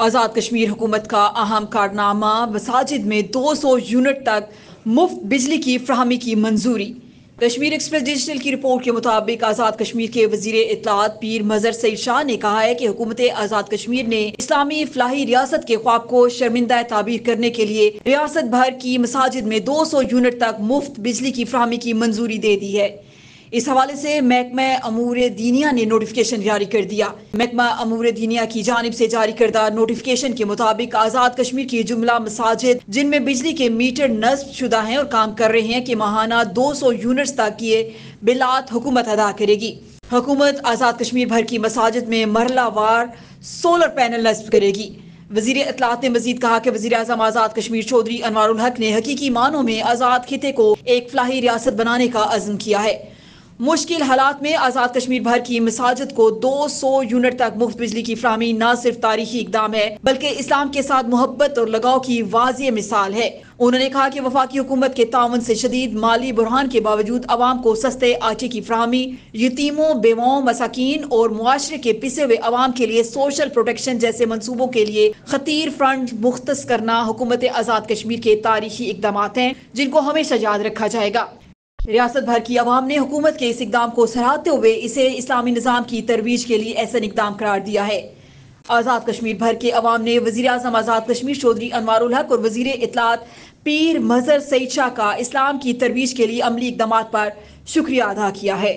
आज़ाद कश्मीर हुकूमत का अहम कारनामा, मसाजिद में 200 यूनिट तक मुफ्त बिजली की फ्राहमी की मंजूरी। कश्मीर एक्सप्रेस डिजिटल की रिपोर्ट के मुताबिक आज़ाद कश्मीर के वज़ीर इत्तलात पीर मजर सईद शाह ने कहा है कि हुकूमत आज़ाद कश्मीर ने इस्लामी फलाही रियासत के ख्वाब को शर्मिंदा ताबीर करने के लिए रियासत भर की मसाजिद में 200 यूनिट तक मुफ्त बिजली की फ्राहमी की मंजूरी दे दी है। इस हवाले से महकमा अमूर दीनिया ने नोटिफिकेशन जारी कर दिया। महकमा अमूर दीनिया की जानिब से जारी करदा नोटिफिकेशन के मुताबिक आज़ाद कश्मीर की जुमला मसाजिद जिनमें बिजली के मीटर नस्ब शुदा हैं और काम कर रहे हैं कि माहाना 200 यूनिट्स तक किए बिलात हुकूमत अदा करेगी। हुकूमत आज़ाद कश्मीर भर की मसाजिद में मरहलावार सोलर पैनल नस्ब करेगी। वज़ीर इत्तलात ने मजीद कहा कि वज़ीर आज़म आज़ाद कश्मीर चौधरी अनवारुल हक ने हकीकी मानों में आज़ाद खिते को एक फलाही रियासत बनाने का अज़्म किया है। मुश्किल हालात में आज़ाद कश्मीर भर की मसाजिद को 200 यूनिट तक मुफ्त बिजली की फ्राहमी न सिर्फ तारीखी इकदाम है बल्कि इस्लाम के साथ मोहब्बत और लगाव की वाज़ेह मिसाल है। उन्होंने कहा कि वफाकी हुकूमत के ताउन से शदीद माली बुरहान के बावजूद अवाम को सस्ते आटे की फ्राहमी, यतीमों, बेवाओं, मसाकीन और मुआशरे के पिसे हुए अवाम के लिए सोशल प्रोटेक्शन जैसे मनसूबों के लिए खतीर फंड मुख्तस करना हुकूमत आज़ाद कश्मीर के तारीखी इकदाम हैं जिनको हमेशा याद रखा जाएगा। रियासत भर की अवाम ने हुकूमत के इस इकदाम को सराहते हुए इसे इस्लामी निज़ाम की तरवीज के लिए ऐसा इकदाम करार दिया है। आज़ाद कश्मीर भर के अवाम ने वज़ीर आज़म आज़ाद कश्मीर चौधरी अनवारुल हक और वज़ीर इत्तलात पीर मजर सईद शाह का इस्लाम की तरवीज के लिए अमली इकदामात पर शुक्रिया अदा किया है।